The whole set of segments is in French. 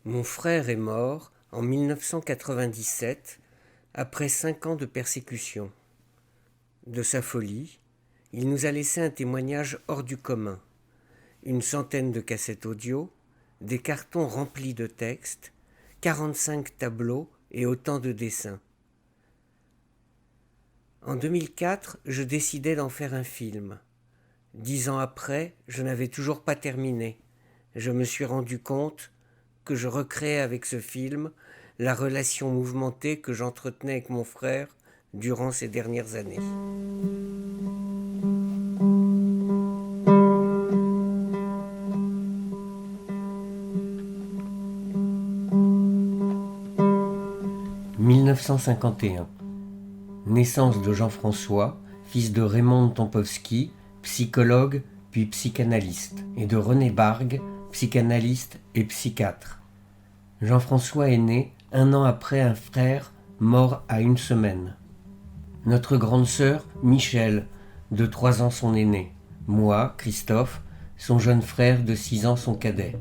Mon frère est mort en 1997 après 5 ans de persécution. De sa folie, il nous a laissé un témoignage hors du commun. Une centaine de cassettes audio, des cartons remplis de textes, 45 tableaux et autant de dessins. En 2004, je décidai d'en faire un film. 10 ans après, je n'avais toujours pas terminé. Je me suis rendu compte que je recréais avec ce film la relation mouvementée que j'entretenais avec mon frère durant ces dernières années. « 1951. Naissance de Jean-François, fils de Raymond Tompowski, psychologue puis psychanalyste, et de René Bargue, psychanalyste et psychiatre. Jean-François est né 1 an après un frère mort à 1 semaine. Notre grande sœur, Michel, de 3 ans son aîné. Moi, Christophe, son jeune frère de 6 ans son cadet.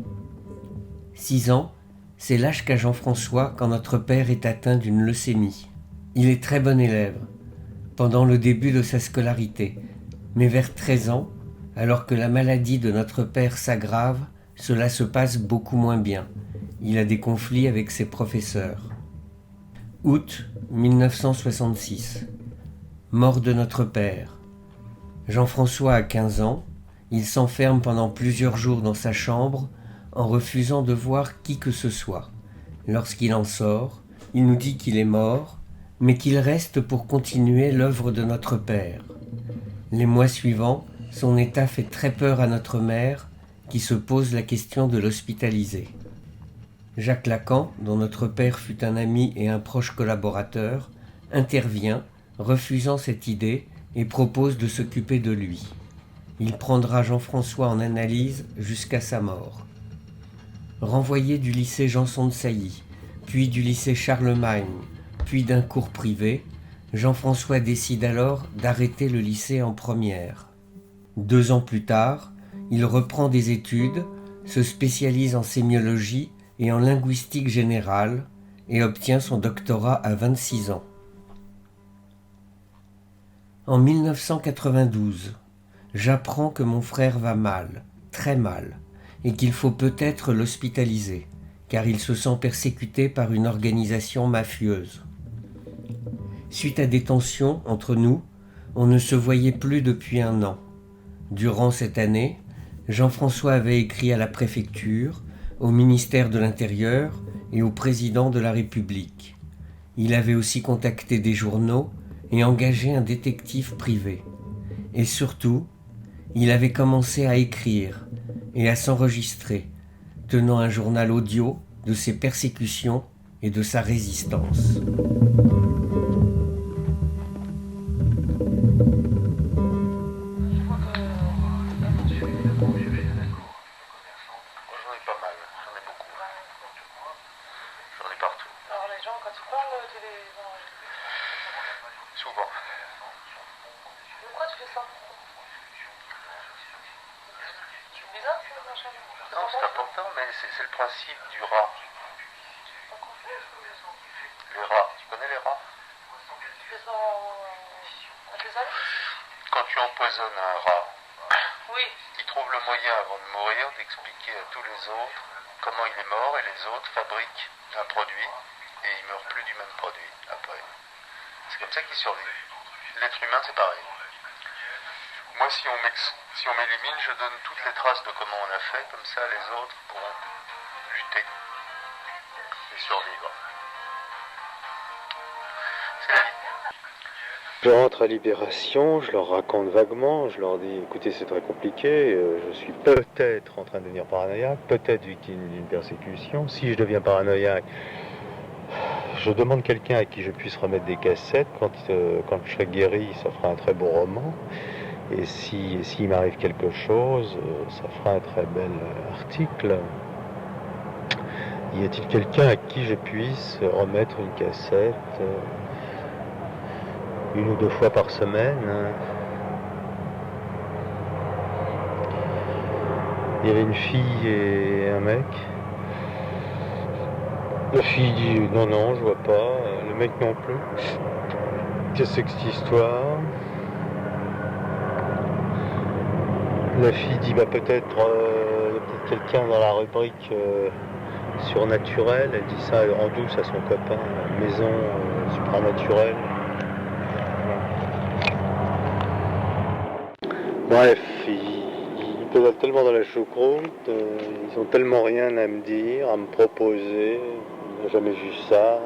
6 ans, c'est l'âge qu'a Jean-François quand notre père est atteint d'une leucémie. Il est très bon élève, pendant le début de sa scolarité, mais vers 13 ans, alors que la maladie de notre père s'aggrave, cela se passe beaucoup moins bien. Il a des conflits avec ses professeurs. Août 1966. Mort de notre père. Jean-François a 15 ans. Il s'enferme pendant plusieurs jours dans sa chambre en refusant de voir qui que ce soit. Lorsqu'il en sort, il nous dit qu'il est mort, mais qu'il reste pour continuer l'œuvre de notre père. Les mois suivants, son état fait très peur à notre mère, qui se pose la question de l'hospitaliser. Jacques Lacan, dont notre père fut un ami et un proche collaborateur, intervient, refusant cette idée, et propose de s'occuper de lui. Il prendra Jean-François en analyse jusqu'à sa mort. Renvoyé du lycée Janson de Sailly, puis du lycée Charlemagne, puis d'un cours privé, Jean-François décide alors d'arrêter le lycée en première. 2 ans plus tard, il reprend des études, se spécialise en sémiologie et en linguistique générale et obtient son doctorat à 26 ans. En 1992, j'apprends que mon frère va mal, très mal, et qu'il faut peut-être l'hospitaliser, car il se sent persécuté par une organisation mafieuse. Suite à des tensions entre nous, on ne se voyait plus depuis 1 an. Durant cette année, Jean-François avait écrit à la préfecture, au ministère de l'Intérieur et au président de la République. Il avait aussi contacté des journaux et engagé un détective privé. Et surtout, il avait commencé à écrire et à s'enregistrer, tenant un journal audio de ses persécutions et de sa résistance. Souvent. Pourquoi tu fais ça? C'est bizarre ce machin. Non, c'est important, mais c'est le principe du rat. Les rats, tu connais les rats? Tu fais ça à tes amis? Quand tu empoisonnes un rat, Oui. il trouve le moyen avant de mourir d'expliquer à tous les autres comment il est mort et les autres fabriquent un produit et il meurt plus du même produit après. C'est comme ça qu'il survit. L'être humain, c'est pareil. Moi, si on m'élimine, je donne toutes les traces de comment on a fait, comme ça les autres pourront lutter et survivre. C'est la vie. Je rentre à Libération, je leur raconte vaguement, je leur dis écoutez c'est très compliqué, je suis peut-être en train de devenir paranoïaque, peut-être victime d'une persécution. Si je deviens paranoïaque, je demande quelqu'un à qui je puisse remettre des cassettes. Quand je serai guéri, ça fera un très beau roman. Et s'il m'arrive quelque chose, ça fera un très bel article. Y a-t-il quelqu'un à qui je puisse remettre une cassette 1 ou 2 fois par semaine? Il y avait une fille et un mec. La fille dit non, non, je vois pas. Le mec non plus. Qu'est-ce que c'est que cette histoire? La fille dit bah peut-être quelqu'un dans la rubrique surnaturel. Elle dit ça en douce à son copain. Maison supranaturelle. Bref, ils pédalent tellement dans la choucroute, ils ont tellement rien à me dire, à me proposer, ils n'ont jamais vu ça.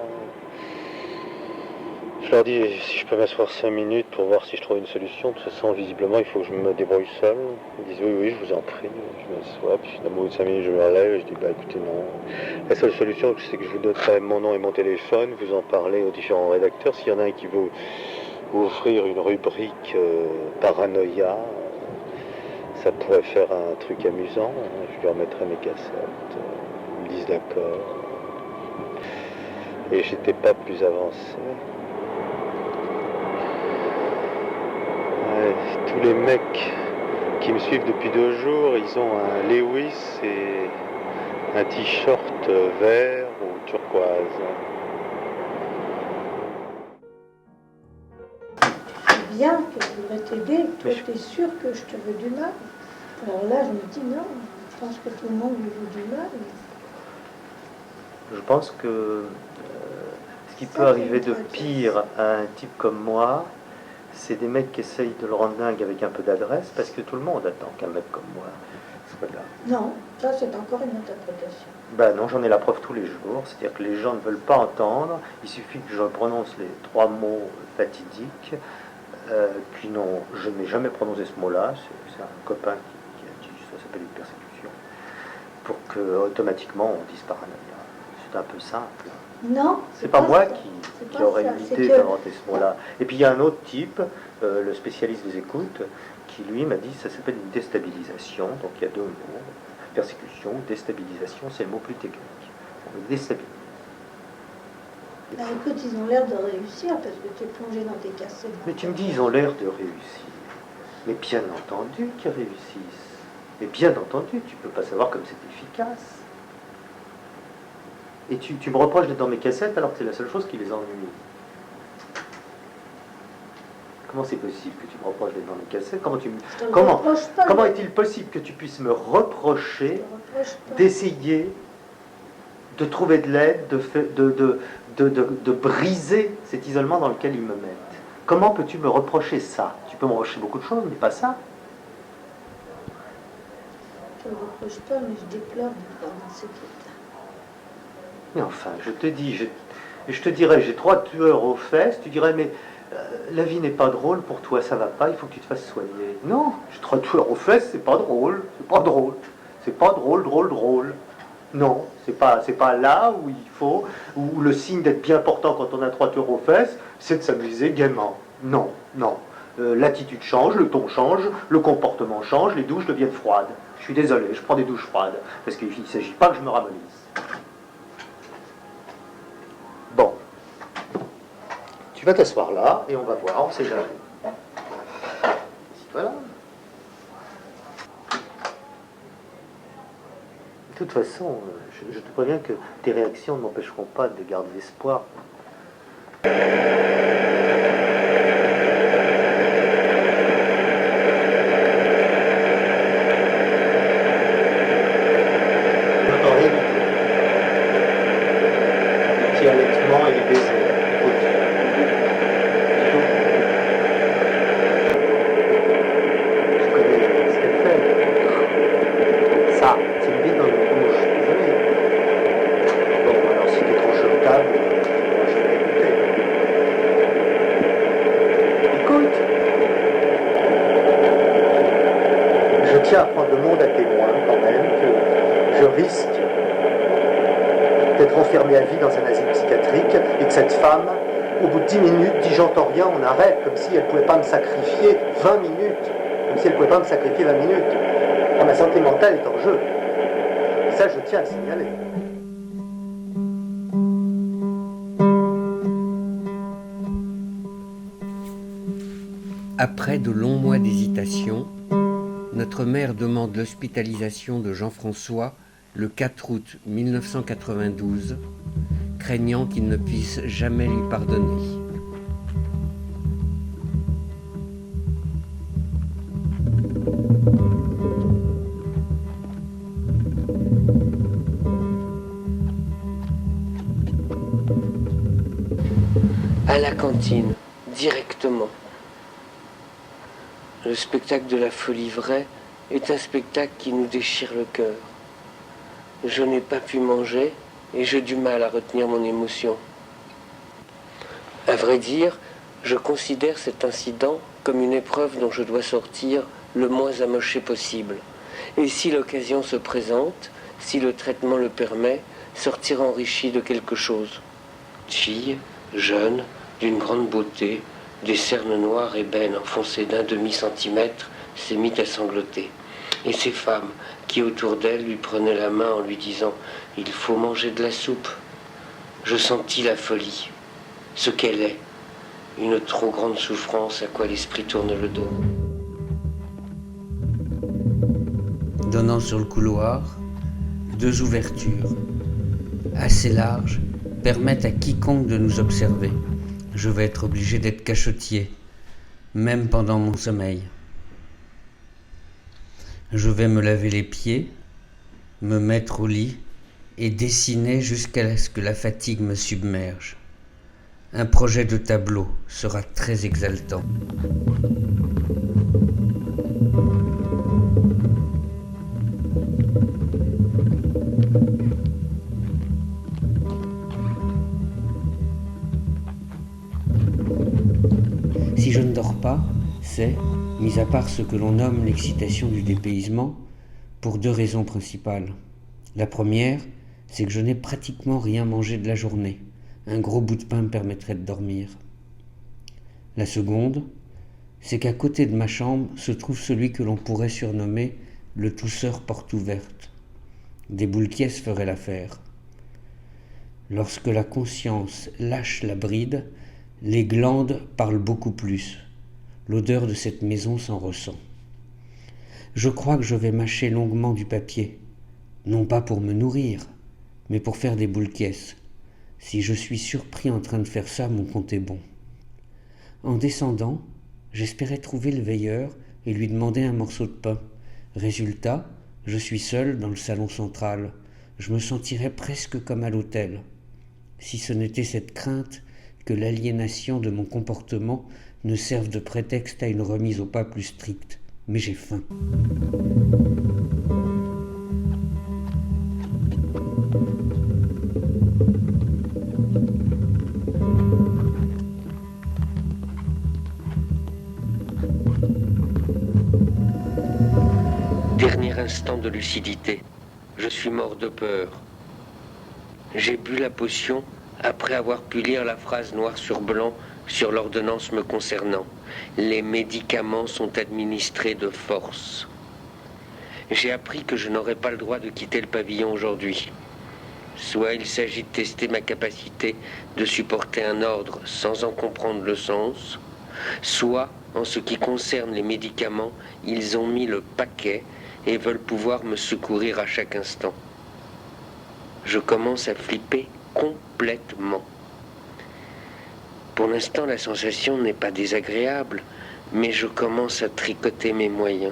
Je leur dis si je peux m'asseoir 5 minutes pour voir si je trouve une solution. De toute façon, visiblement, il faut que je me débrouille seul. Ils disent oui, oui, je vous en prie. Je m'assois, puis au bout de 5 minutes, je me relève et je dis bah écoutez, non. La seule solution, c'est que je vous donne quand même mon nom et mon téléphone, vous en parlez aux différents rédacteurs. S'il y en a un qui veut offrir une rubrique paranoïa, ça pourrait faire un truc amusant. Je lui remettrai mes cassettes. Ils me disent d'accord. Et j'étais pas plus avancé. Tous les mecs qui me suivent depuis 2 jours, ils ont un Lewis et un t-shirt vert ou turquoise. C'est bien que je voudrais t'aider. Toi, t'es sûr que je te veux du mal. Alors là, je me dis non. Je pense que tout le monde lui veut du mal. Je pense que ce qui peut arriver de pire à un type comme moi, c'est des mecs qui essayent de le rendre dingue avec un peu d'adresse, parce que tout le monde attend qu'un mec comme moi soit là. Non, ça c'est encore une interprétation. Ben non, j'en ai la preuve tous les jours, c'est-à-dire que les gens ne veulent pas entendre, il suffit que je prononce les 3 mots fatidiques, puis non, je n'ai jamais prononcé ce mot-là, c'est un copain qui a dit, ça s'appelle une persécution, pour que automatiquement on dise paranoïa. C'est un peu simple. Non, c'est pas moi ça. qui aurais eu l'idée d'inventer ce mot-là. Et puis il y a un autre type, le spécialiste des écoutes, qui lui m'a dit ça s'appelle une déstabilisation. Donc il y a 2 mots, persécution, déstabilisation, c'est le mot plus technique. On déstabilise. Bah, écoute, ils ont l'air de réussir parce que tu es plongé dans tes cassettes. Mais tu me dis, ils ont l'air de réussir. Mais bien entendu qu'ils réussissent. Mais bien entendu, tu peux pas savoir comme c'est efficace. Et tu me reproches d'être dans mes cassettes alors que c'est la seule chose qui les ennuie. Comment c'est possible que tu me reproches d'être dans mes cassettes? Comment est-il possible que tu puisses me reprocher d'essayer de trouver de l'aide, de briser cet isolement dans lequel ils me mettent? Comment peux-tu me reprocher ça? Tu peux me reprocher beaucoup de choses, mais pas ça. Je ne reproche pas, mais je déplore d'être dans cet état. Mais enfin, je te dis, je te dirais, j'ai 3 tueurs aux fesses, tu dirais, mais la vie n'est pas drôle pour toi, ça va pas, il faut que tu te fasses soigner. Non, j'ai 3 tueurs aux fesses, c'est pas drôle, c'est pas drôle, c'est pas drôle, drôle. Non, c'est pas là où il faut, où le signe d'être bien portant quand on a 3 tueurs aux fesses, c'est de s'amuser gaiement. Non. L'attitude change, le ton change, le comportement change, les douches deviennent froides. Je suis désolé, je prends des douches froides, parce qu'il ne s'agit pas que je me ramollisse. Bon, tu vas t'asseoir là et on va voir, on sait jamais. Voilà. De toute façon, je te préviens que tes réactions ne m'empêcheront pas de garder l'espoir. Allaitement et les baisers. Je connais ce qu'elle fait. Ça, c'est une bite dans le bouche. Désolé. Bon, alors si t'es trop chevotable, je vais écouter. Écoute. Je tiens à prendre le monde à témoin quand même que je risque d'être enfermé à vie dans un asile psychiatrique et que cette femme, au bout de 10 minutes, dit j'entends rien, on arrête, comme si elle ne pouvait pas me sacrifier 20 minutes. Comme si elle ne pouvait pas me sacrifier 20 minutes. Quand ma santé mentale est en jeu. Et ça, je tiens à le signaler. Après de longs mois d'hésitation, notre mère demande l'hospitalisation de Jean-François le 4 août 1992 craignant qu'il ne puisse jamais lui pardonner. À la cantine, directement. Le spectacle de la folie vraie est un spectacle qui nous déchire le cœur. Je n'ai pas pu manger et j'ai du mal à retenir mon émotion. À vrai dire, je considère cet incident comme une épreuve dont je dois sortir le moins amoché possible. Et si l'occasion se présente, si le traitement le permet, sortir enrichi de quelque chose. Fille, jeune, d'une grande beauté, des cernes noires ébènes enfoncées d'un demi-centimètre, s'est mit à sangloter. Et ces femmes qui autour d'elle lui prenaient la main en lui disant « Il faut manger de la soupe ». Je sentis la folie, ce qu'elle est, une trop grande souffrance à quoi l'esprit tourne le dos. Donnant sur le couloir, 2 ouvertures, assez larges, permettent à quiconque de nous observer. Je vais être obligé d'être cachotier, même pendant mon sommeil. Je vais me laver les pieds, me mettre au lit et dessiner jusqu'à ce que la fatigue me submerge. Un projet de tableau sera très exaltant. Si je ne dors pas, c'est, mis à part ce que l'on nomme l'excitation du dépaysement, pour 2 raisons principales. La première, c'est que je n'ai pratiquement rien mangé de la journée. Un gros bout de pain me permettrait de dormir. La seconde, c'est qu'à côté de ma chambre se trouve celui que l'on pourrait surnommer le tousseur porte ouverte. Des boules-quièces feraient l'affaire. Lorsque la conscience lâche la bride, les glandes parlent beaucoup plus. L'odeur de cette maison s'en ressent. Je crois que je vais mâcher longuement du papier, non pas pour me nourrir, mais pour faire des boules-quièces. Si je suis surpris en train de faire ça, mon compte est bon. En descendant, j'espérais trouver le veilleur et lui demander un morceau de pain. Résultat, je suis seul dans le salon central. Je me sentirais presque comme à l'hôtel. Si ce n'était cette crainte que l'aliénation de mon comportement ne serve de prétexte à une remise au pas plus stricte. Mais j'ai faim. Dernier instant de lucidité. Je suis mort de peur. J'ai bu la potion après avoir pu lire la phrase noir sur blanc sur l'ordonnance me concernant. Les médicaments sont administrés de force. J'ai appris que je n'aurais pas le droit de quitter le pavillon aujourd'hui. Soit il s'agit de tester ma capacité de supporter un ordre sans en comprendre le sens, soit, en ce qui concerne les médicaments, ils ont mis le paquet et veulent pouvoir me secourir à chaque instant. Je commence à flipper complètement. Pour l'instant, la sensation n'est pas désagréable, mais je commence à tricoter mes moyens.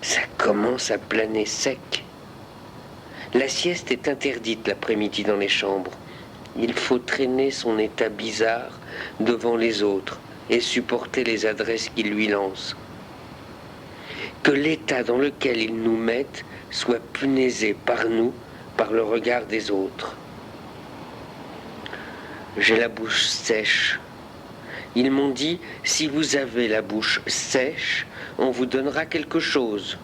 Ça commence à planer sec. La sieste est interdite l'après-midi dans les chambres. Il faut traîner son état bizarre devant les autres et supporter les adresses qu'ils lui lancent. Que l'état dans lequel ils nous mettent soit punaisé par nous, par le regard des autres. J'ai la bouche sèche. Ils m'ont dit, si vous avez la bouche sèche, on vous donnera quelque chose.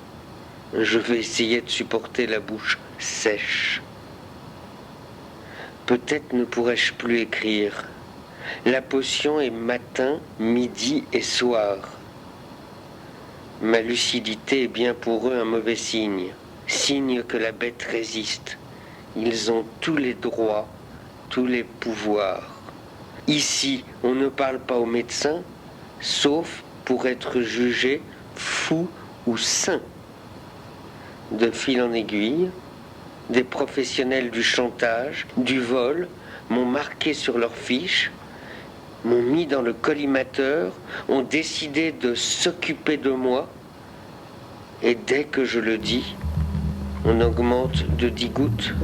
Je vais essayer de supporter la bouche sèche. Peut-être ne pourrais-je plus écrire. La potion est matin, midi et soir. Ma lucidité est bien pour eux un mauvais signe, signe que la bête résiste. Ils ont tous les droits, tous les pouvoirs. Ici, on ne parle pas aux médecins, sauf pour être jugé fou ou sain. De fil en aiguille, des professionnels du chantage, du vol, m'ont marqué sur leur fiche, m'ont mis dans le collimateur, ont décidé de s'occuper de moi, et dès que je le dis, on augmente de 10 gouttes.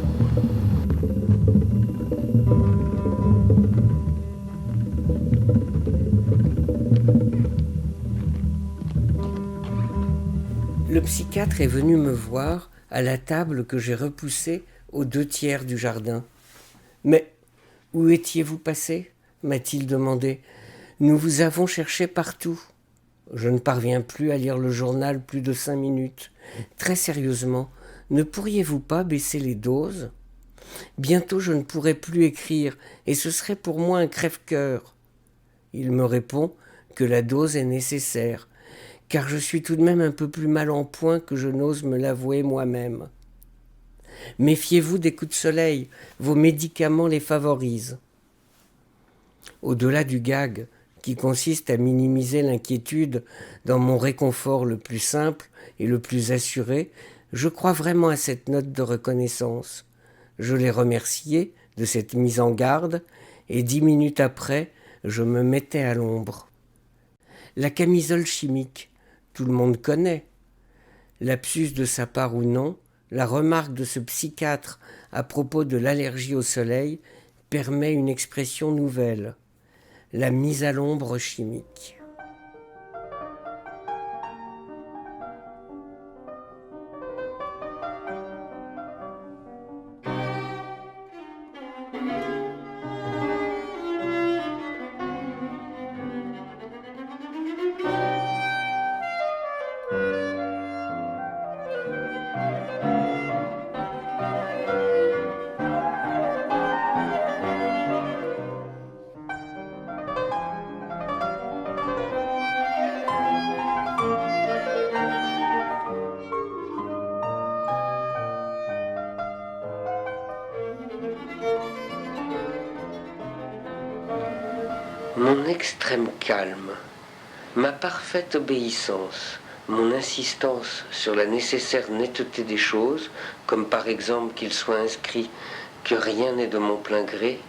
Le psychiatre est venu me voir à la table que j'ai repoussée aux 2/3 du jardin. « Mais où étiez-vous passé ?» m'a-t-il demandé. « Nous vous avons cherché partout. » Je ne parviens plus à lire le journal plus de 5 minutes. Très sérieusement, ne pourriez-vous pas baisser les doses ? Bientôt je ne pourrai plus écrire et ce serait pour moi un crève-cœur. Il me répond que la dose est nécessaire, car je suis tout de même un peu plus mal en point que je n'ose me l'avouer moi-même. Méfiez-vous des coups de soleil, vos médicaments les favorisent. Au-delà du gag, qui consiste à minimiser l'inquiétude dans mon réconfort le plus simple et le plus assuré, je crois vraiment à cette note de reconnaissance. Je l'ai remercié de cette mise en garde et 10 minutes après, je me mettais à l'ombre. La camisole chimique, tout le monde connaît. Lapsus de sa part ou non, la remarque de ce psychiatre à propos de l'allergie au soleil permet une expression nouvelle. La mise à l'ombre chimique. Mon extrême calme, ma parfaite obéissance, mon insistance sur la nécessaire netteté des choses, comme par exemple qu'il soit inscrit que rien n'est de mon plein gré,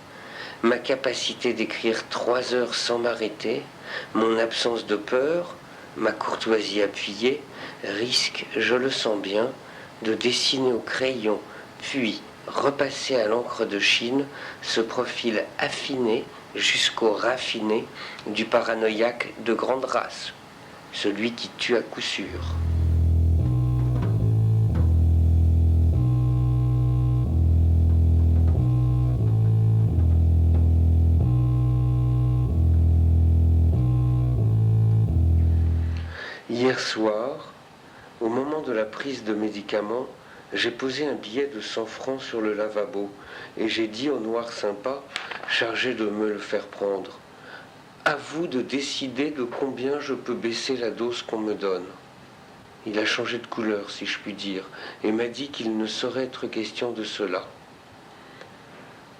ma capacité d'écrire 3 heures sans m'arrêter, mon absence de peur, ma courtoisie appuyée, risquent, je le sens bien, de dessiner au crayon, puis repasser à l'encre de Chine ce profil affiné jusqu'au raffiné du paranoïaque de grande race, celui qui tue à coup sûr. Hier soir, au moment de la prise de médicaments, j'ai posé un billet de 100 francs sur le lavabo et j'ai dit au noir sympa, chargé de me le faire prendre, « À vous de décider de combien je peux baisser la dose qu'on me donne. » Il a changé de couleur, si je puis dire, et m'a dit qu'il ne saurait être question de cela.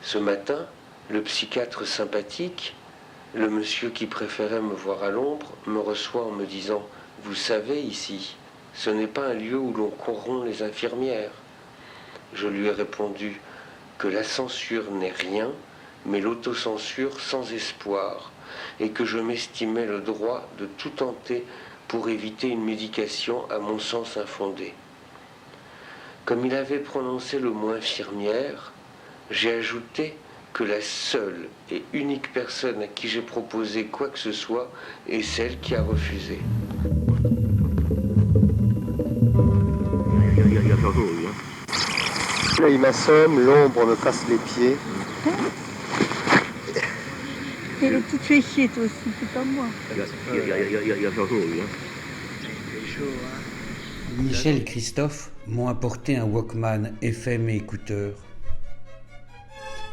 Ce matin, le psychiatre sympathique, le monsieur qui préférait me voir à l'ombre, me reçoit en me disant « Vous savez, ici, ce n'est pas un lieu où l'on corrompt les infirmières. » Je lui ai répondu que la censure n'est rien, mais l'autocensure sans espoir, et que je m'estimais le droit de tout tenter pour éviter une médication à mon sens infondée. Comme il avait prononcé le mot infirmière, j'ai ajouté que la seule et unique personne à qui j'ai proposé quoi que ce soit est celle qui a refusé. Là, il m'assomme, l'ombre me casse les pieds. Et tu te fais chier toi aussi, c'est pas moi. Michel et Christophe m'ont apporté un Walkman FM et écouteur.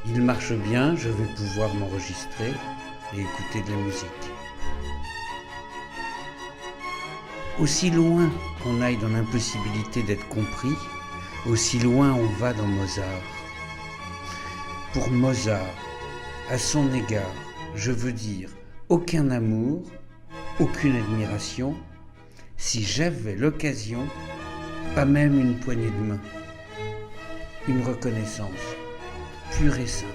Il marche bien, je vais pouvoir m'enregistrer et écouter de la musique. Aussi loin qu'on aille dans l'impossibilité d'être compris, aussi loin on va dans Mozart. Pour Mozart, à son égard, je veux dire aucun amour, aucune admiration, si j'avais l'occasion, pas même une poignée de main. Une reconnaissance, pure et simple.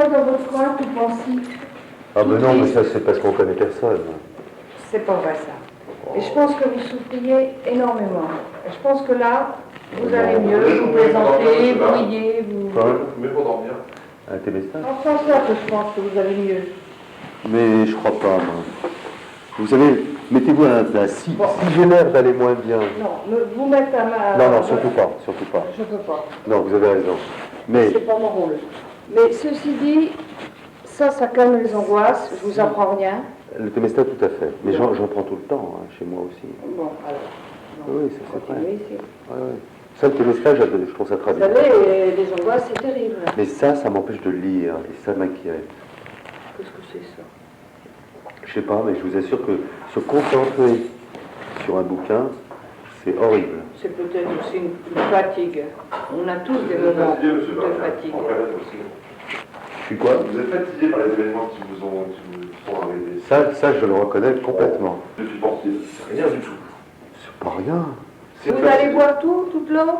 dans votre coin tout pensif. Ah ben non, mais triste. ça c'est parce qu'on connaît personne. C'est pas vrai ça. Et je pense que vous souffriez énormément. Et je pense que là, vous allez mieux, vous plaisantez, vous riez, vous... Mais pour dormir. Un téléphone. En ce sens-là que je pense que vous allez mieux. Mais je crois pas, moi. Vous savez, mettez-vous à la place. Si j'ai l'air d'aller moins bien... Non, vous mettez à ma... Non, non, surtout pas, surtout pas. Je peux pas. Non, vous avez raison. Mais C'est pas mon rôle. Mais ceci dit, ça calme les angoisses, je vous apprends rien. le Temesta, tout à fait. Mais j'en prends tout le temps, hein, chez moi aussi. Bon, alors. Oui, ça c'est vrai. Continuez ici. Ouais, ouais. Ça, le Temesta, je trouve ça très Vous bien. savez, les angoisses, c'est terrible. Mais ça m'empêche de lire, et ça m'inquiète. Qu'est-ce que c'est ça? Je sais pas, mais je vous assure que se concentrer sur un bouquin, c'est horrible. C'est peut-être aussi une fatigue. On a tous des moments de fatigue. Je suis quoi? Vous êtes fatigué par les événements qui vous sont arrivés. Ça, je le reconnais complètement. Depuis Portier, c'est rien du tout. C'est pas rien. Vous allez boire toute l'eau?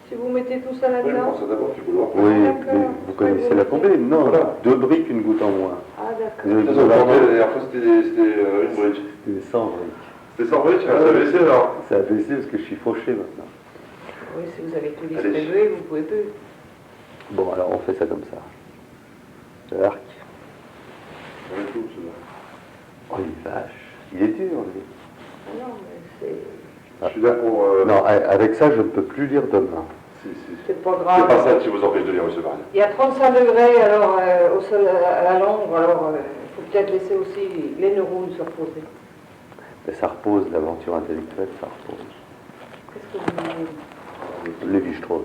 Si vous mettez tout ça Oui, là-dedans? ça d'abord, tu peux voir. Oui, d'accord. mais vous connaissez la tombée? Non, Voilà. 2 briques, une goutte en moins. Ah, d'accord. Vous avez Ça, besoin la d'argent? dernière fois, c'était une bridge. C'était 100 briques. C'était sans bridge? Ah, ça baissé alors? Ça a baissé parce que je suis fauché maintenant. Oui, si vous avez tout Allez. distribué, vous pouvez plus. Bon, alors on fait ça comme ça. L'arc. On est tout, celui-là. Oh, il est vache. Il est dur, lui. Ah non, mais c'est... Je suis là pour... Non, avec ça, je ne peux plus lire demain. C'est pas grave. C'est pas ça qui vous empêche de lire, monsieur Maria. Il y a 35 degrés alors au sol à l'ombre, alors il faut peut-être laisser aussi les neurones se reposer. Mais ça repose, l'aventure intellectuelle, ça repose. Qu'est-ce que vous voulez? Lévi-Strauss.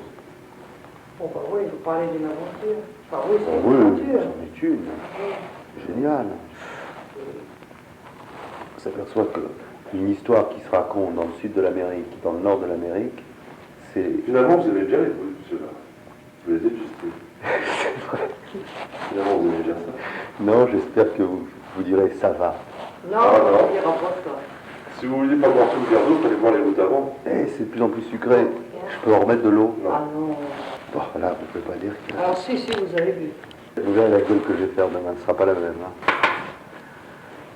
Bon, bah oui, vous parlez d'une aventure. Enfin oui, c'est Oui, une aventure. c'en est une. Génial. On s'aperçoit qu'une histoire qui se raconte dans le sud de l'Amérique, dans le nord de l'Amérique, c'est... Finalement, vous aimez bien les bruits, monsieur-là. Vous les dégustez. C'est vrai. Finalement, vous aimez bien ça. Non, j'espère que vous direz ça va. Non, Ah, non. on dira pas ça. Si vous vouliez pas boire tout le verre d'eau, fallait boire les gouttes avant. Eh, c'est de plus en plus sucré. Je peux en remettre de l'eau. Ah non. Bon, là, vous pouvez pas dire que... Alors si, vous avez vu. Vous verrez la gueule que je vais faire demain, ce sera pas la même. Hein.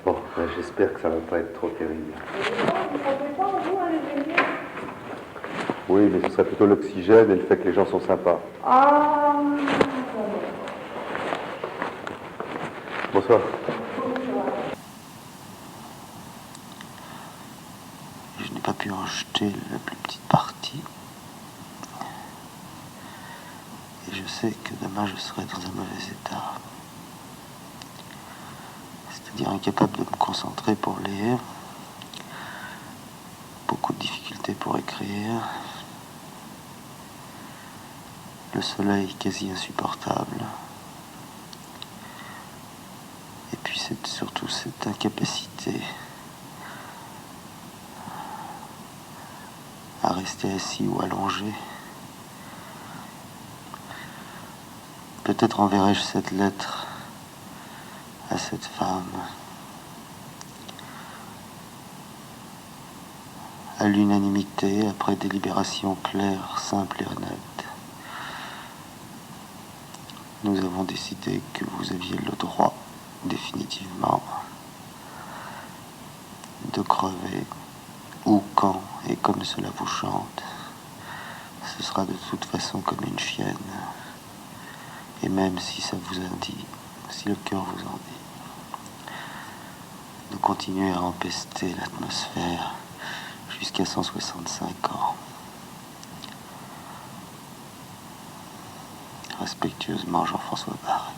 Bon, ben, j'espère que ça va pas être trop terrible. Vous ne savez pas, vous, allez venir? Oui, mais ce serait plutôt l'oxygène et le fait que les gens sont sympas. Ah, Bonsoir. Je n'ai pas pu en jeter la plus petite partie. Et je sais que demain je serai dans un mauvais état. C'est-à-dire incapable de me concentrer pour lire. Beaucoup de difficultés pour écrire. Le soleil quasi insupportable. Et puis c'est surtout cette incapacité à rester assis ou allongé. Peut-être enverrai-je cette lettre à cette femme. À l'unanimité, après délibération claire, simple et honnête. Nous avons décidé que vous aviez le droit, définitivement, de crever, où, quand et comme cela vous chante. Ce sera de toute façon comme une chienne. Et même si ça vous en dit, si le cœur vous en dit, de continuer à empester l'atmosphère jusqu'à 165 ans. Respectueusement, Jean-François Bargue.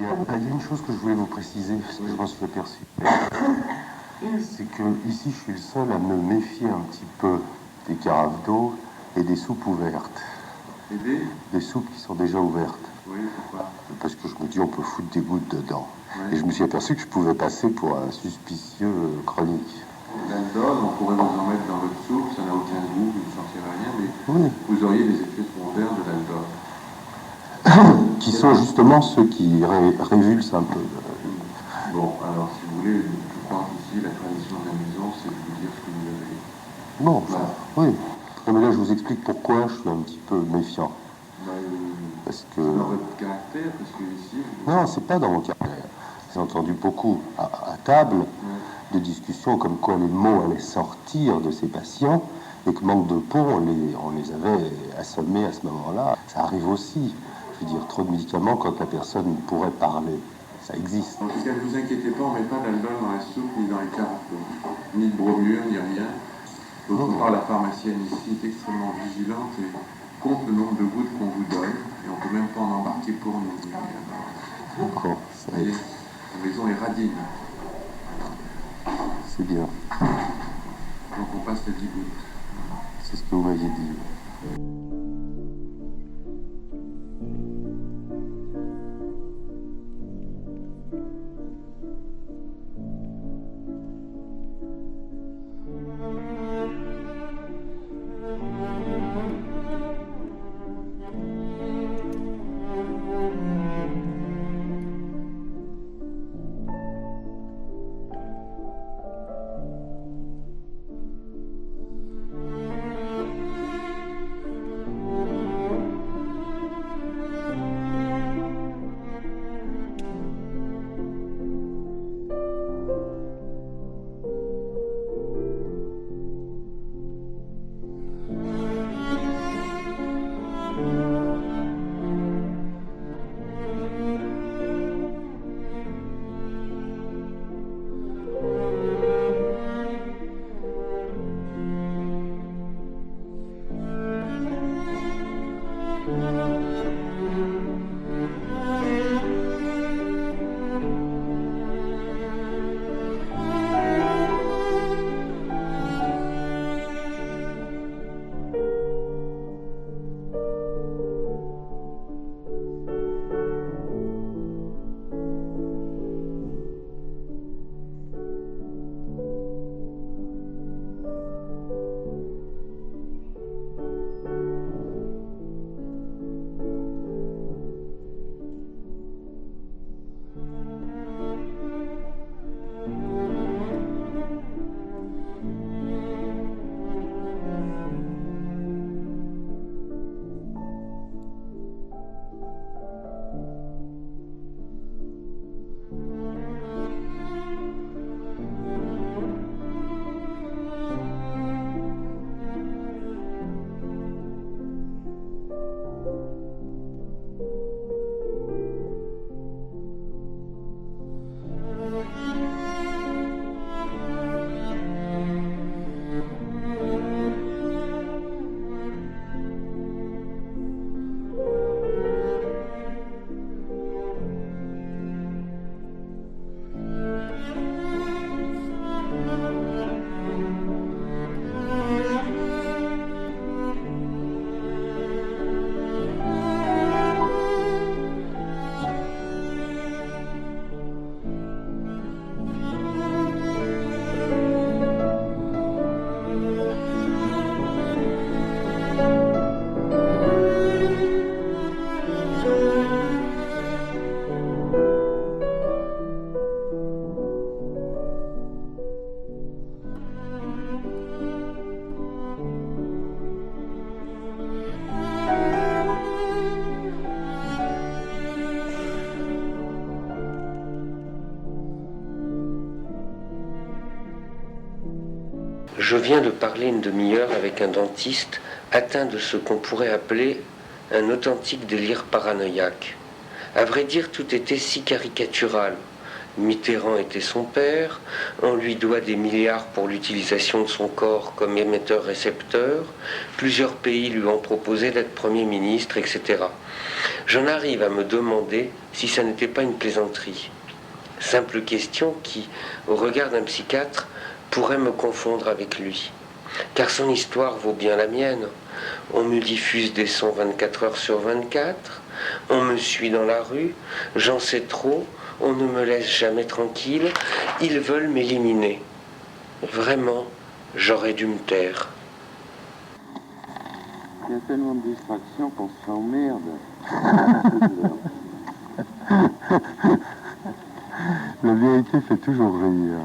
Il y a une chose que je voulais vous préciser, parce que je m'en suis aperçu. C'est que ici, je suis le seul à me méfier un petit peu des carafes d'eau et des soupes ouvertes. Et des soupes qui sont déjà ouvertes. Oui, pourquoi? Parce que je me dis, on peut foutre des gouttes dedans. Oui. Et je me suis aperçu que je pouvais passer pour un suspicieux chronique. L'aldol, on pourrait vous en mettre dans votre soupe, ça n'a aucun goût, vous ne sentirez rien, mais Oui. vous auriez des effets secondaires de l'aldol. Qui sont justement ceux qui révulsent un peu. Bon, alors si vous voulez, je crois qu'ici, la tradition de la maison, c'est de vous dire ce que vous avez. Bon, Voilà. oui. Non, mais là, je vous explique pourquoi je suis un petit peu méfiant. Parce que... C'est dans votre caractère, parce que ici... Non, c'est pas dans mon caractère. J'ai entendu beaucoup à table de discussions comme quoi les mots allaient sortir de ces patients et que manque de peau, on les avait assommés à ce moment-là. Ça arrive aussi. Je veux dire, trop de médicaments quand la personne pourrait parler. Ça existe. En tout cas, ne vous inquiétez pas, on ne met pas d'aldol dans la soupe, ni dans les carafes, ni de bromure, ni rien. D'autre part, la pharmacienne ici est extrêmement vigilante et compte le nombre de gouttes qu'on vous donne, et on ne peut même pas en embarquer pour nous. D'accord. Vous voyez, la maison est radine. C'est bien. Donc on passe les 10 gouttes. C'est ce que vous m'aviez dit. Je viens de parler une demi-heure avec un dentiste atteint de ce qu'on pourrait appeler un authentique délire paranoïaque. À vrai dire, tout était si caricatural. Mitterrand était son père, on lui doit des milliards pour l'utilisation de son corps comme émetteur-récepteur, plusieurs pays lui ont proposé d'être Premier ministre, etc. J'en arrive à me demander si ça n'était pas une plaisanterie. Simple question qui, au regard d'un psychiatre, pourrait me confondre avec lui. Car son histoire vaut bien la mienne. On me diffuse des sons 24 heures sur 24, on me suit dans la rue, j'en sais trop, on ne me laisse jamais tranquille, ils veulent m'éliminer. Vraiment, j'aurais dû me taire. Il y a tellement de distractions qu'on s'emmerde. La vérité fait toujours rire.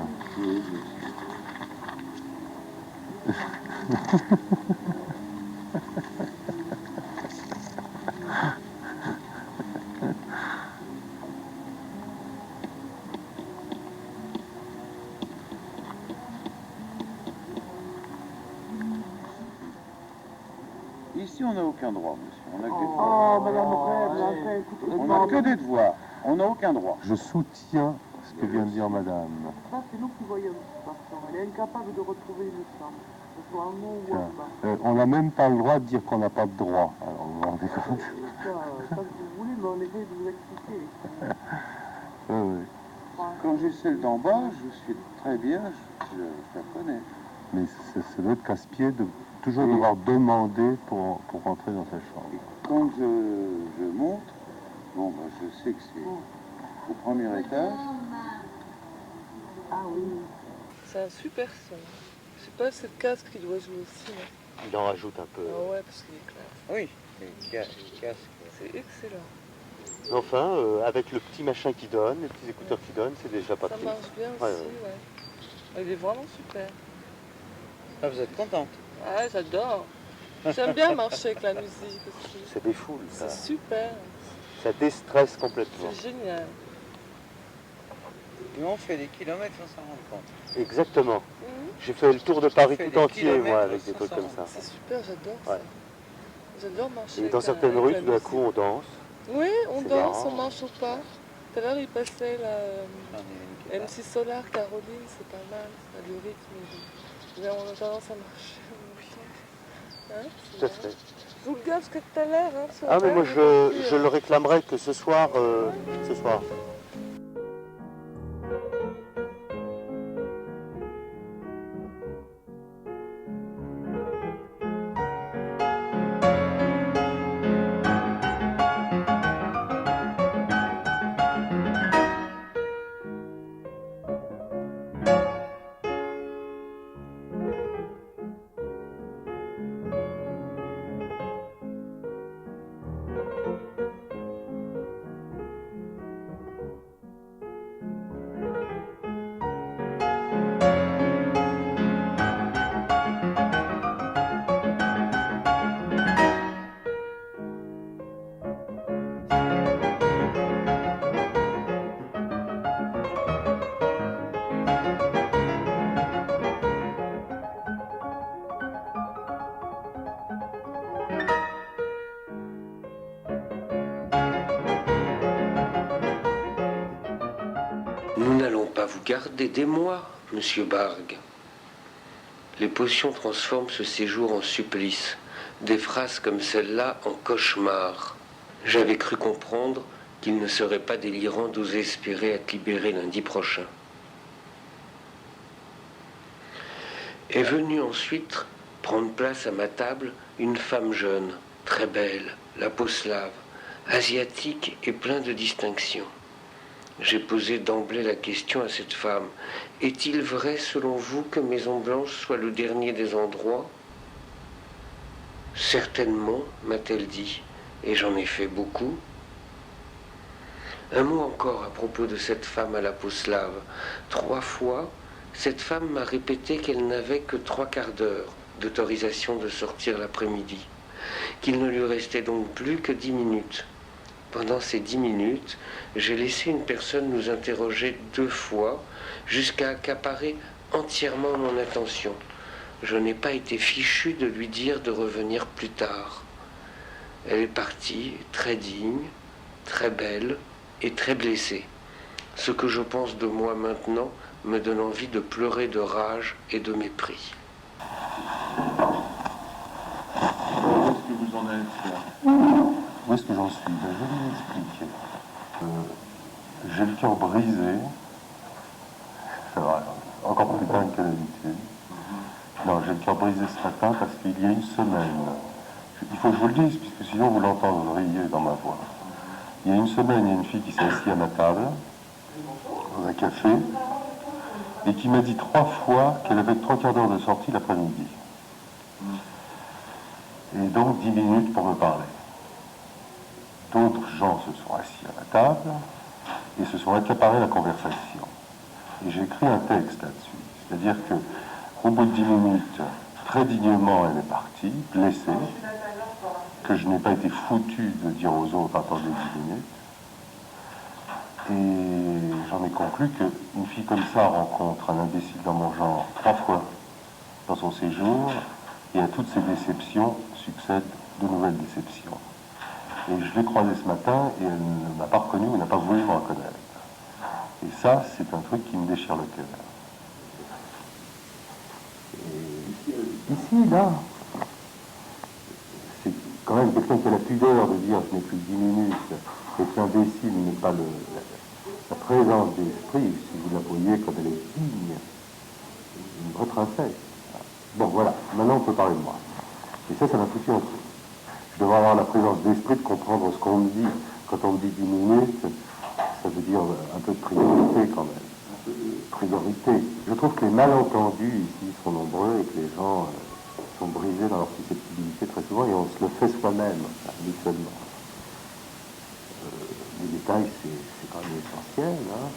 Ici, on n'a aucun droit, monsieur. On n'a que des devoirs. Oh, madame Rêve, écoutez, on n'a que des devoirs. On n'a aucun droit. Je soutiens ce que vient de dire madame. Ça, c'est nous qui voyons la situation. Elle est incapable de retrouver une femme, que ce soit un mot ou un bas. On n'a même pas le droit de dire qu'on n'a pas de droit. Alors, vous vous rendez compte? Ça, si vous voulez, mais on essaie de vous expliquer. Oui. Quand j'ai celle d'en bas, je suis très bien, je la connais. Mais c'est notre casse-pied de toujours devoir demander pour rentrer dans sa chambre. Et quand je monte, bon, bah, je sais que c'est au premier étage. Ah oui. C'est un super son. Je sais pas, c'est le casque qui doit jouer aussi. Hein. Il en rajoute un peu. Ah ouais, parce qu'il est clair. Oui, le casque. C'est excellent. Enfin, avec le petit machin qui donne, les petits écouteurs qui donnent, c'est déjà pas Ça pire. marche bien aussi, ouais. Il est vraiment super. Ah, vous êtes contente? Ouais, j'adore. J'aime bien marcher avec la musique aussi. Ça défoule, ça. C'est super. Ça déstresse complètement. C'est génial. Et on fait des kilomètres sans s'en rendre compte. Exactement. J'ai fait le tour de Paris tout entier, moi, avec des trucs ça. comme ça. C'est super, j'adore ça. J'adore marcher. Et dans certaines rues, tout d'un coup, on danse. Oui, on C'est danse, marrant. on marche au pas. Tout à l'heure, il passait la MC Solar, Caroline, c'est pas mal, ça, le rythme. On a tendance à marcher. Hein, Tout à fait. Je vous le gaffe que tout à l'heure. Hein, Ah, mais moi, je le réclamerai que ce soir. Nous n'allons pas vous garder des mois, monsieur Bargue. Les potions transforment ce séjour en supplice, des phrases comme celle-là en cauchemar. J'avais cru comprendre qu'il ne serait pas délirant d'oser espérer être libéré lundi prochain. Est venue ensuite prendre place à ma table une femme jeune, très belle, la peau slave, asiatique et plein de distinctions. J'ai posé d'emblée la question à cette femme. Est-il vrai, selon vous, que Maison Blanche soit le dernier des endroits? Certainement, m'a-t-elle dit, et j'en ai fait beaucoup. Un mot encore à propos de cette femme à la peau slave. 3 fois, cette femme m'a répété qu'elle n'avait que 3/4 d'heure d'autorisation de sortir l'après-midi, qu'il ne lui restait donc plus que 10 minutes. Pendant ces 10 minutes, j'ai laissé une personne nous interroger 2 fois jusqu'à accaparer entièrement mon attention. Je n'ai pas été fichu de lui dire de revenir plus tard. Elle est partie, très digne, très belle et très blessée. Ce que je pense de moi maintenant me donne envie de pleurer de rage et de mépris. Où est-ce que vous en êtes là? Moi, est-ce que j'en suis? Ben, je vais vous expliquer. J'ai le cœur brisé. Ça va, encore plus dingue que d'habitude. Non, j'ai le cœur brisé ce matin parce qu'il y a une semaine, il faut que je vous le dise, puisque sinon vous l'entendriez dans ma voix. Il y a une semaine, il y a une fille qui s'est assise à ma table, dans un café, et qui m'a dit 3 fois qu'elle avait 3/4 d'heure de sortie l'après-midi. Et donc 10 minutes pour me parler. D'autres gens se sont assis à ma table et se sont accaparés la conversation. Et j'ai écrit un texte là-dessus. C'est-à-dire que, au bout de 10 minutes, très dignement, elle est partie, blessée, que je n'ai pas été foutu de dire aux autres attendez 10 minutes. Et j'en ai conclu qu'une fille comme ça rencontre un imbécile dans mon genre 3 fois dans son séjour, et à toutes ces déceptions succèdent de nouvelles déceptions. Et je l'ai croisée ce matin, et elle ne m'a pas reconnu, ou n'a pas voulu me reconnaître. Et ça, c'est un truc qui me déchire le cœur. Et ici, là, c'est quand même quelqu'un qui a la pudeur de dire je n'ai plus que 10 minutes, et que l'imbécile n'est pas la présence d'esprit, si vous la voyez comme elle est digne, une vraie princesse. Bon, voilà, maintenant on peut parler de moi. Et ça m'a foutu un truc. Je devrais avoir la présence d'esprit de comprendre ce qu'on me dit. Quand on me dit 10 minutes, ça veut dire un peu de priorité quand même. Un peu de priorité. Je trouve que les malentendus ici sont nombreux et que les gens sont brisés dans leur susceptibilité très souvent et on se le fait soi-même, habituellement. Les détails, c'est quand même essentiel, hein.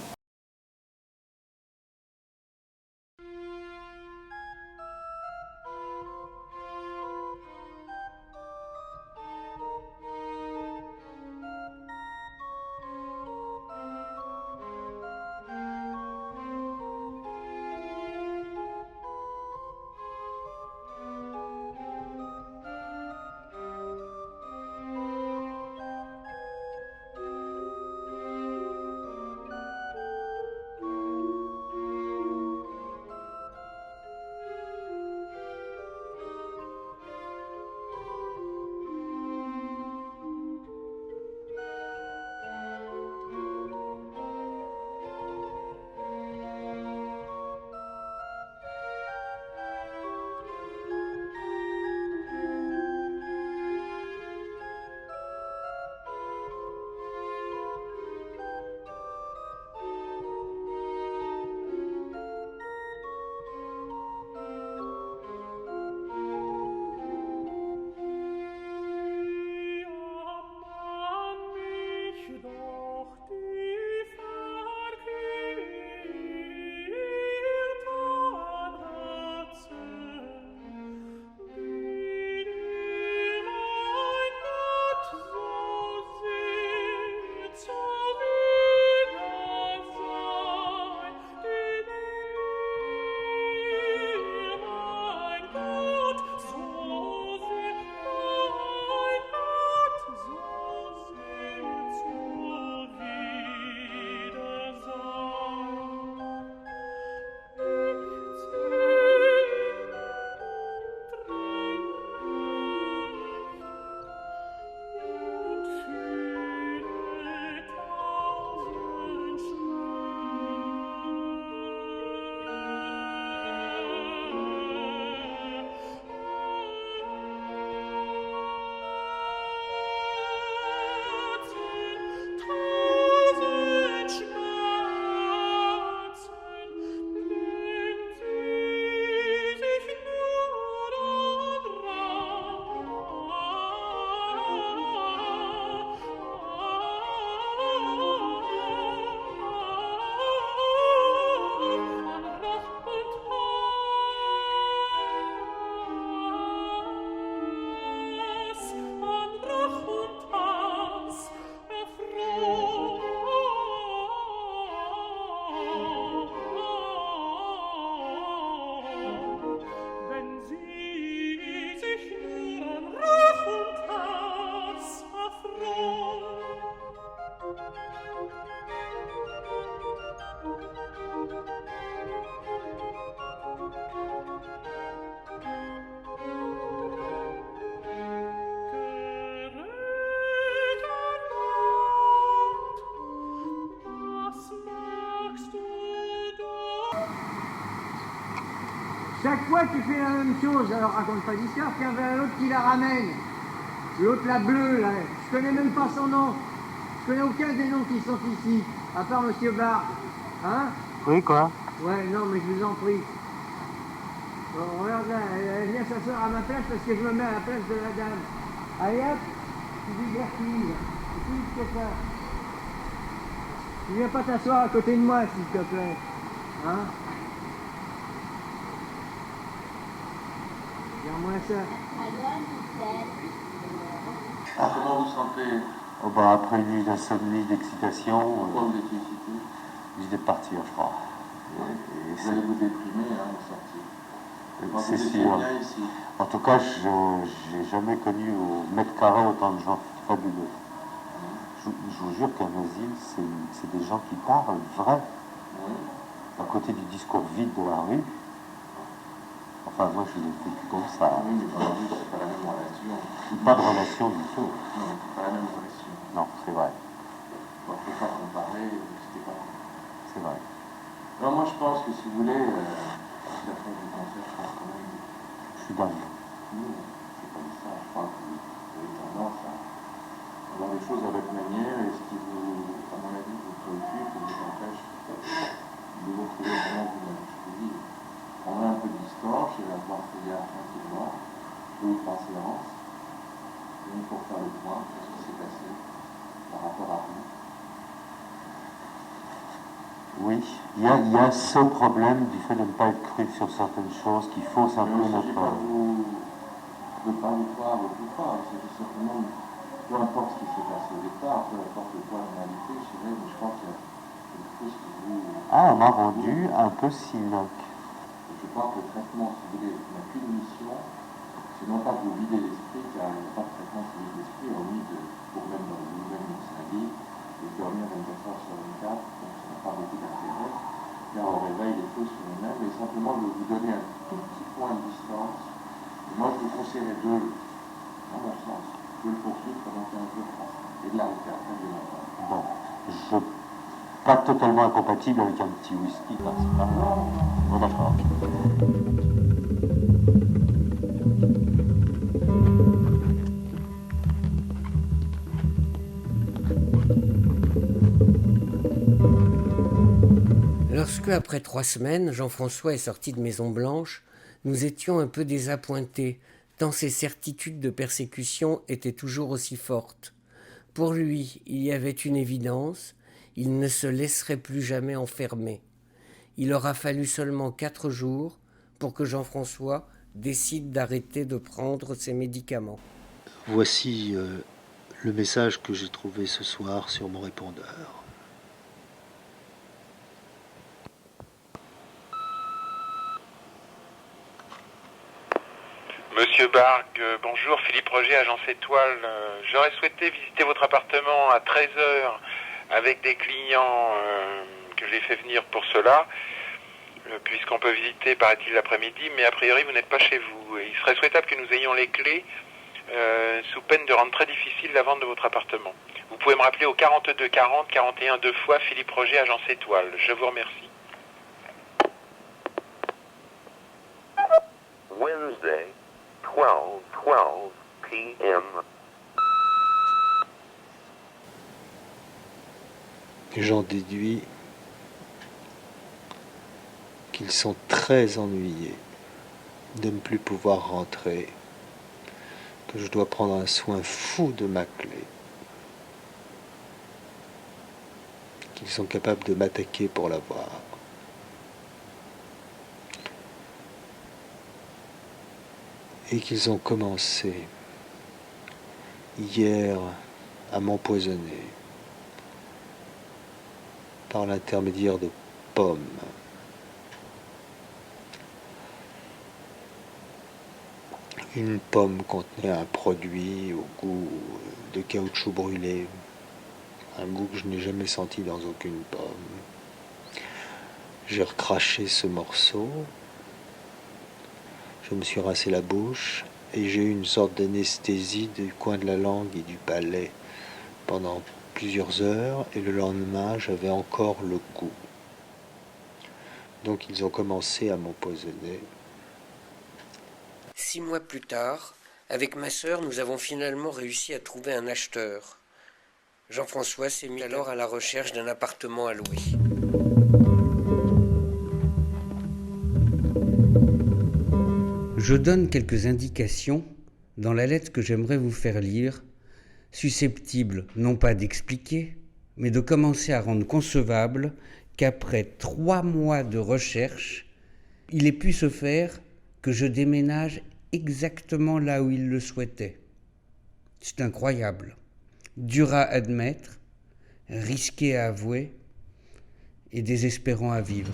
chaque fois tu fais la même chose, alors raconte pas d'histoire, qu'il y avait un autre qui la ramène. L'autre, la bleue, là, je connais même pas son nom. Je connais aucun des noms qui sont ici, à part Monsieur Bargue. Hein? Oui, quoi? Ouais, non, mais je vous en prie. Bon, regarde là, elle vient s'asseoir à ma place parce que je me mets à la place de la dame. Allez hop, tu divertis, c'est plus vite que ça. Tu viens pas t'asseoir à côté de moi, s'il te plaît. Hein? Regarde-moi ça. Comment vous sentez? Oh bah, après une nuit d'insomnie, d'excitation, Pourquoi vous étiez excité? l'idée de partir, je crois. Vous allez vous déprimer hein, au sortir. C'est sûr. Bien ici. En tout cas, je n'ai jamais connu au mètre carré autant de gens fabuleux. Je vous jure qu'un asile, c'est des gens qui parlent vrai. À côté du discours vide de la rue. Enfin, moi, je l'ai vécu comme ça. Oui, mais dans la rue, c'est pas la même relation. Pas de relation du tout. Non, c'est pas la même relation. Non, c'est vrai. On ne peut pas comparer, c'était pas. C'est vrai. Alors moi, je pense que si vous voulez, la fin du concert, je pense quand même. Je suis dingue. Non, c'est pas ça. Je crois que vous avez tendance à voir les choses à votre manière et ce qui vous, à mon avis, vous préoccupe ou vous empêche de vous retrouver vraiment vous-même. Je vous dis, prendrez un peu de distance, je vais la voir hier tranquillement, 2 ou 3 séances, donc pour faire le point sur ce qui s'est passé par rapport à vous. Oui, il y a ce problème du fait de ne pas être cru sur certaines choses qui faussent un peu notre... Je ne veux pas vous croire ou tout croire, c'est simplement, peu importe ce qui s'est passé au départ, peu importe le poids de réalité, je dirais, mais je crois qu'il y a quelque chose qui vous... Ah, on m'a rendu un peu cynique. Je crois que le traitement, si vous voulez, n'a qu'une mission, c'est non pas de vous vider l'esprit, car il n'y a pas de traitement qui vide l'esprit, hormis de vous-même dans vous-même dans sa vie, et de dormir 24 heures sur 24, donc ça n'a pas beaucoup d'intérêt, car on réveille les choses sur nous-mêmes, mais simplement de vous donner un tout petit point de distance. Et moi, je vous conseillerais de, dans mon sens, de le poursuivre pendant 15 jours, et de l'arrêter après de longtemps. Bon, pas totalement incompatible avec un petit whisky, là, c'est pas... Bon, d'accord. Lorsque, après 3 semaines, Jean-François est sorti de Maison Blanche, nous étions un peu désappointés, tant ses certitudes de persécution étaient toujours aussi fortes. Pour lui, il y avait une évidence, il ne se laisserait plus jamais enfermer. Il aura fallu seulement 4 jours pour que Jean-François décide d'arrêter de prendre ses médicaments. Voici le message que j'ai trouvé ce soir sur mon répondeur. Monsieur Bargue, bonjour, Philippe Roger, agence Étoile. J'aurais souhaité visiter votre appartement à 13h avec des clients que j'ai fait venir pour cela, puisqu'on peut visiter, paraît-il, l'après-midi, mais a priori, vous n'êtes pas chez vous. Et il serait souhaitable que nous ayons les clés, sous peine de rendre très difficile la vente de votre appartement. Vous pouvez me rappeler au 42 40 41 2 fois, Philippe Roger, agence Étoile. Je vous remercie. Wednesday, 12 p.m. J'en déduis qu'ils sont très ennuyés de ne plus pouvoir rentrer, que je dois prendre un soin fou de ma clé, qu'ils sont capables de m'attaquer pour l'avoir. Et qu'ils ont commencé hier à m'empoisonner par l'intermédiaire de pommes. Une pomme contenait un produit au goût de caoutchouc brûlé, un goût que je n'ai jamais senti dans aucune pomme. J'ai recraché ce morceau, je me suis rincé la bouche et j'ai eu une sorte d'anesthésie du coin de la langue et du palais pendant plusieurs heures, et le lendemain j'avais encore le goût. Donc ils ont commencé à m'empoisonner 6 mois plus tard, avec ma sœur, nous avons finalement réussi à trouver un acheteur. Jean-François s'est mis alors à la recherche d'un appartement à louer. Je donne quelques indications dans la lettre que j'aimerais vous faire lire, susceptible non pas d'expliquer, mais de commencer à rendre concevable qu'après 3 mois de recherche, il ait pu se faire que je déménage exactement là où il le souhaitait. C'est incroyable, dur à admettre, risqué à avouer et désespérant à vivre.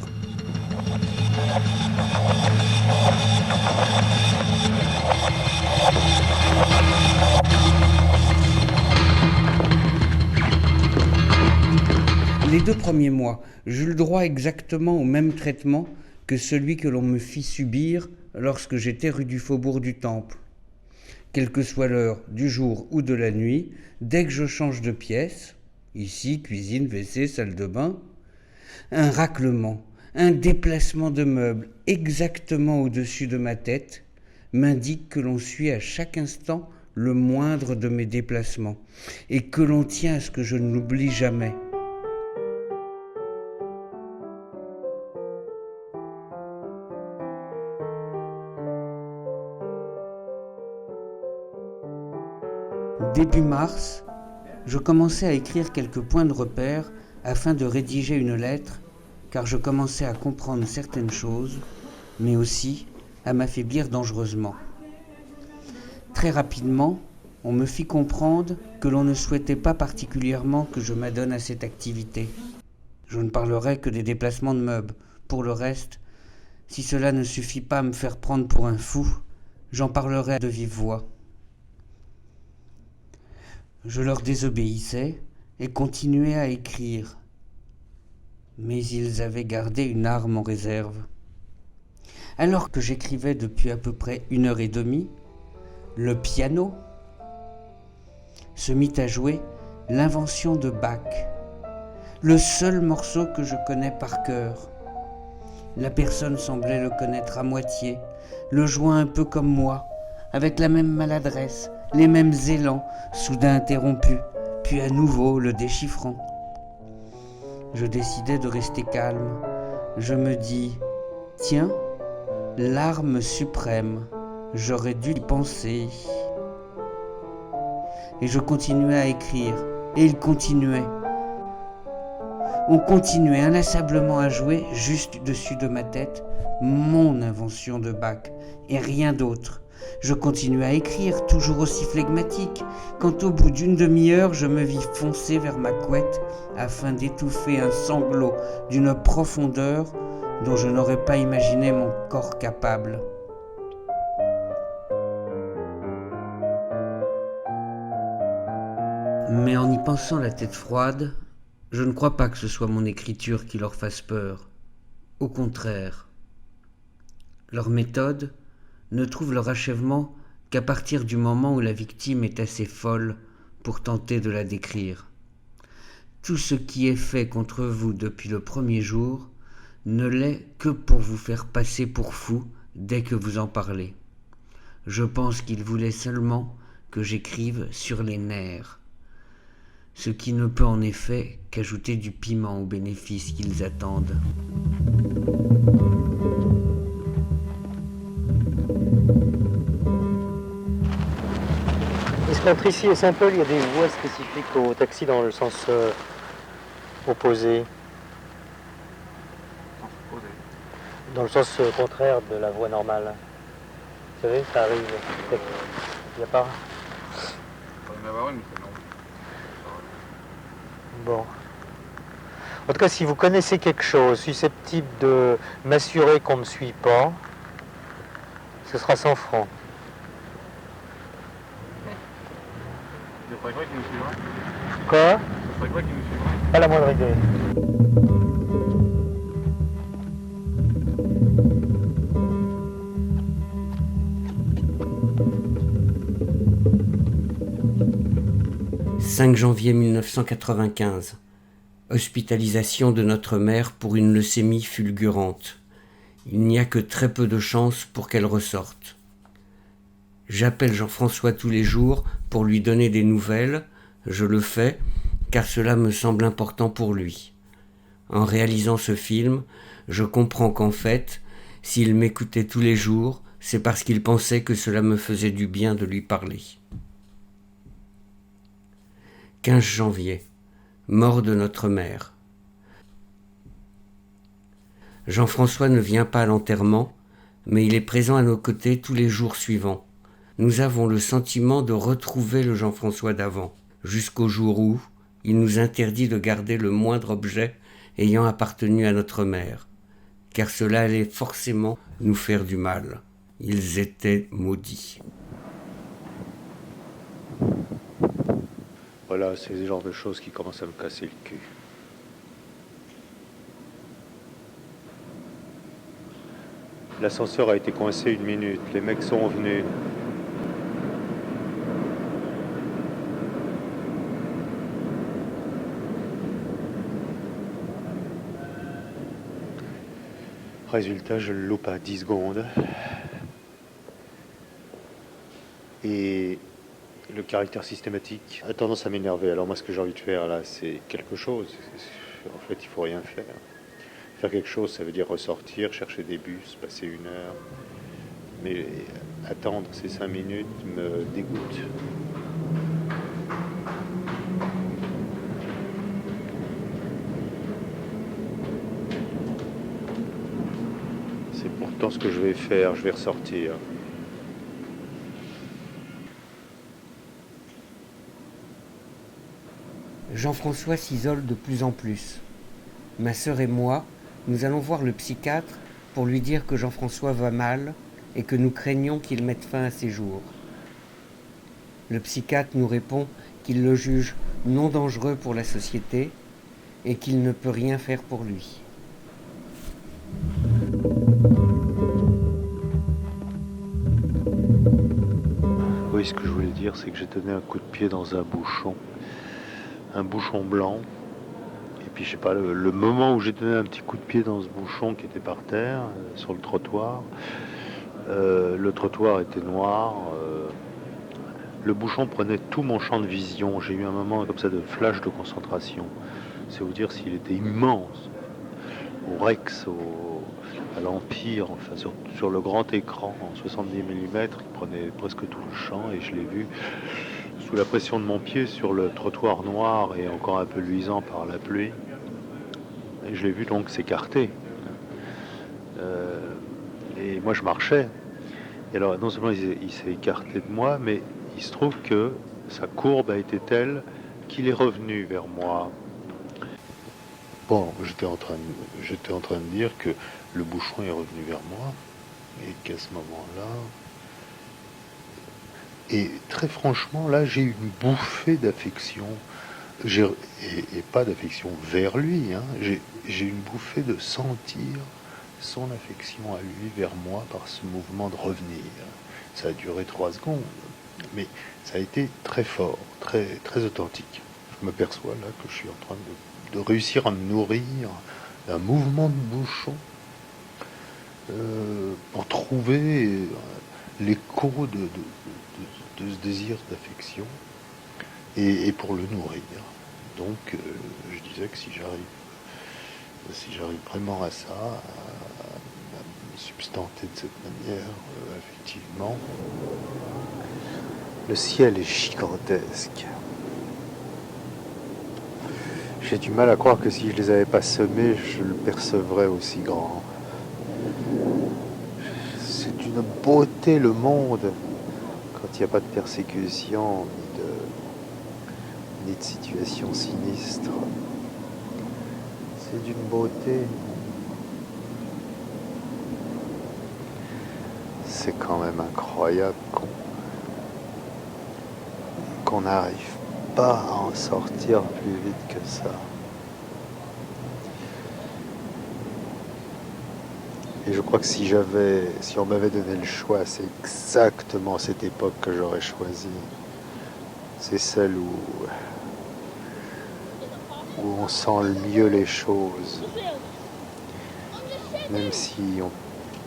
Les 2 premiers mois, j'eus le droit exactement au même traitement que celui que l'on me fit subir lorsque j'étais rue du Faubourg du Temple. Quelle que soit l'heure du jour ou de la nuit, dès que je change de pièce, ici, cuisine, WC, salle de bain, un raclement, un déplacement de meubles exactement au-dessus de ma tête m'indique que l'on suit à chaque instant le moindre de mes déplacements et que l'on tient à ce que je ne l'oublie jamais. Début mars, je commençais à écrire quelques points de repère afin de rédiger une lettre, car je commençais à comprendre certaines choses, mais aussi à m'affaiblir dangereusement. Très rapidement, on me fit comprendre que l'on ne souhaitait pas particulièrement que je m'adonne à cette activité. Je ne parlerai que des déplacements de meubles. Pour le reste, si cela ne suffit pas à me faire prendre pour un fou, j'en parlerai de vive voix. Je leur désobéissais et continuais à écrire. Mais ils avaient gardé une arme en réserve. Alors que j'écrivais depuis à peu près 1h30, le piano se mit à jouer l'invention de Bach, le seul morceau que je connais par cœur. La personne semblait le connaître à moitié, le jouant un peu comme moi, avec la même maladresse, les mêmes élans, soudain interrompus, puis à nouveau le déchiffrant. Je décidai de rester calme. Je me dis, tiens, l'arme suprême, j'aurais dû y penser. Et je continuais à écrire, et il continuait. On continuait inlassablement à jouer juste dessus de ma tête mon invention de Bach, et rien d'autre. Je continuais à écrire, toujours aussi flegmatique, quand au bout d'une demi-heure, je me vis foncer vers ma couette afin d'étouffer un sanglot d'une profondeur dont je n'aurais pas imaginé mon corps capable. Mais en y pensant la tête froide, je ne crois pas que ce soit mon écriture qui leur fasse peur. Au contraire, leur méthode ne trouve leur achèvement qu'à partir du moment où la victime est assez folle pour tenter de la décrire. Tout ce qui est fait contre vous depuis le premier jour ne l'est que pour vous faire passer pour fou dès que vous en parlez. Je pense qu'ils voulaient seulement que j'écrive sur les nerfs, ce qui ne peut en effet qu'ajouter du piment aux bénéfices qu'ils attendent. Entre ici et Saint-Paul, il y a des voies spécifiques au taxi dans le sens opposé. Dans le sens contraire de la voie normale. Vous savez, ça arrive. Il n'y a pas. Bon. En tout cas, si vous connaissez quelque chose susceptible de m'assurer qu'on ne me suit pas, ce sera 100 francs. Ça serait quoi qui nous suivra? Quoi? Ça serait quoi qui nous suivra? Pas la moindre idée. « 5 janvier 1995. Hospitalisation de notre mère pour une leucémie fulgurante. Il n'y a que très peu de chances pour qu'elle ressorte. J'appelle Jean-François tous les jours pour lui donner des nouvelles. Je le fais car cela me semble important pour lui. En réalisant ce film, je comprends qu'en fait, s'il m'écoutait tous les jours, c'est parce qu'il pensait que cela me faisait du bien de lui parler. 15 janvier, mort de notre mère. Jean-François ne vient pas à l'enterrement, mais il est présent à nos côtés tous les jours suivants. Nous avons le sentiment de retrouver le Jean-François d'avant, jusqu'au jour où il nous interdit de garder le moindre objet ayant appartenu à notre mère, car cela allait forcément nous faire du mal. Ils étaient maudits. Voilà, c'est le genre de choses qui commencent à me casser le cul. L'ascenseur a été coincé 1 minute, les mecs sont venus. Résultat, je le loupe à 10 secondes. Et le caractère systématique a tendance à m'énerver. Alors moi, ce que j'ai envie de faire là, c'est quelque chose. En fait, il faut rien faire. Faire quelque chose, ça veut dire ressortir, chercher des bus, passer 1 heure. Mais attendre ces 5 minutes me dégoûte. C'est pourtant ce que je vais faire, je vais ressortir. Jean-François s'isole de plus en plus. Ma sœur et moi, nous allons voir le psychiatre pour lui dire que Jean-François va mal et que nous craignons qu'il mette fin à ses jours. Le psychiatre nous répond qu'il le juge non dangereux pour la société et qu'il ne peut rien faire pour lui. Oui, ce que je voulais dire, c'est que j'ai donné un coup de pied dans un bouchon blanc. Et puis, je sais pas, le moment où j'ai donné un petit coup de pied dans ce bouchon qui était par terre, sur le trottoir était noir. Le bouchon prenait tout mon champ de vision. J'ai eu un moment comme ça de flash de concentration. C'est vous dire s'il était immense. Au Rex, à l'Empire, enfin sur le grand écran en 70 mm, il prenait presque tout le champ et je l'ai vu sous la pression de mon pied sur le trottoir noir et encore un peu luisant par la pluie. Et je l'ai vu donc s'écarter. Et moi je marchais. Et alors non seulement il s'est écarté de moi, mais il se trouve que sa courbe a été telle qu'il est revenu vers moi. Bon, j'étais en train de dire que le bouchon est revenu vers moi et qu'à ce moment-là... Et très franchement, là, j'ai eu une bouffée d'affection. Et pas d'affection vers lui, hein. J'ai une bouffée de sentir son affection à lui vers moi par ce mouvement de revenir. Ça a duré 3 secondes, mais ça a été très fort, très, très authentique. Je m'aperçois là que je suis en train de réussir à me nourrir d'un mouvement de bouchon pour trouver l'écho de ce désir d'affection et pour le nourrir. Donc je disais que si j'arrive vraiment à ça, à me substanter de cette manière, effectivement, le ciel est gigantesque. J'ai du mal à croire que si je les avais pas semés, je le percevrais aussi grand. C'est d'une beauté le monde quand il n'y a pas de persécution ni de situation sinistre. C'est d'une beauté. C'est quand même incroyable qu'on n'arrive pas à en sortir plus vite que ça. Et je crois que si on m'avait donné le choix, c'est exactement cette époque que j'aurais choisie. C'est celle où on sent le mieux les choses. Même si la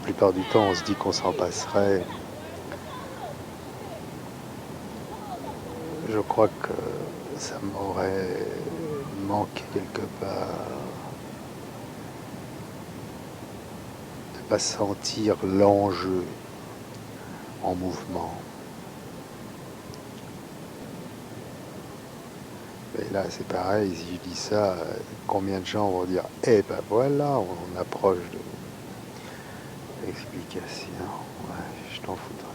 plupart du temps on se dit qu'on s'en passerait. Je crois que ça m'aurait manqué quelque part de ne pas sentir l'enjeu en mouvement. Mais là, c'est pareil, si je dis ça, combien de gens vont dire « Eh ben voilà, on approche de l'explication. » Ouais, je t'en foutrais.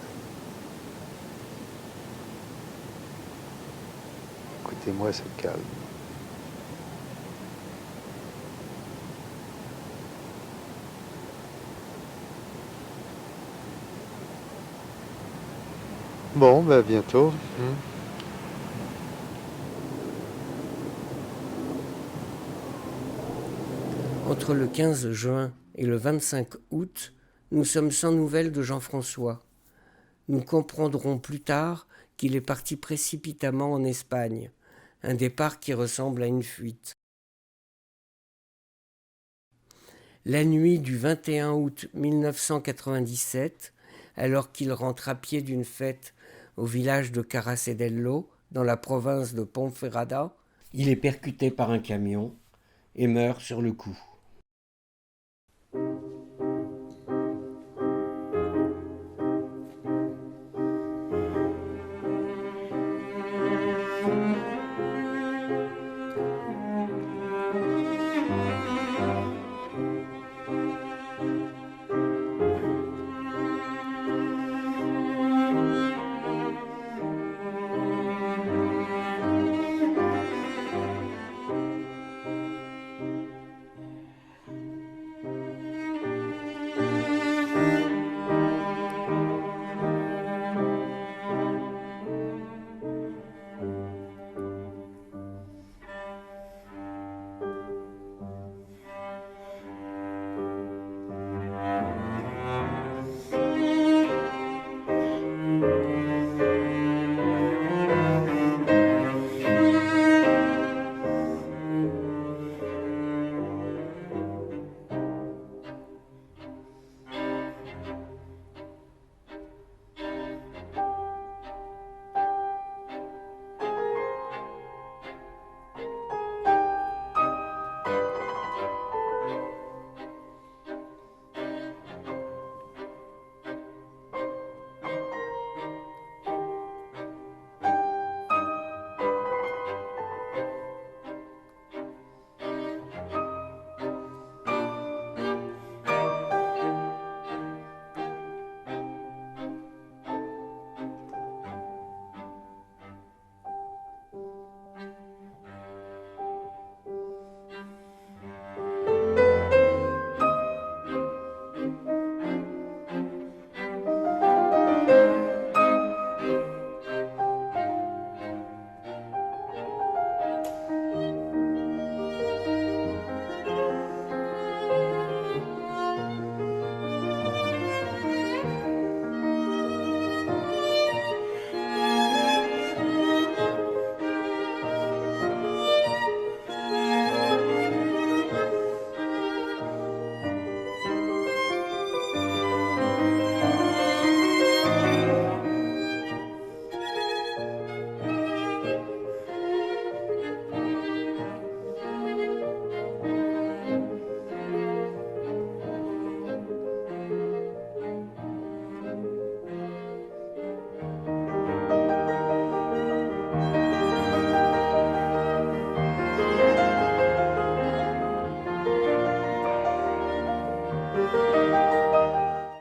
Écoutez-moi ce calme. Bon, ben à bientôt. Entre le 15 juin et le 25 août, nous sommes sans nouvelles de Jean-François. Nous comprendrons plus tard qu'il est parti précipitamment en Espagne, un départ qui ressemble à une fuite. La nuit du 21 août 1997, alors qu'il rentre à pied d'une fête au village de Caracedello, dans la province de Ponferrada, il est percuté par un camion et meurt sur le coup.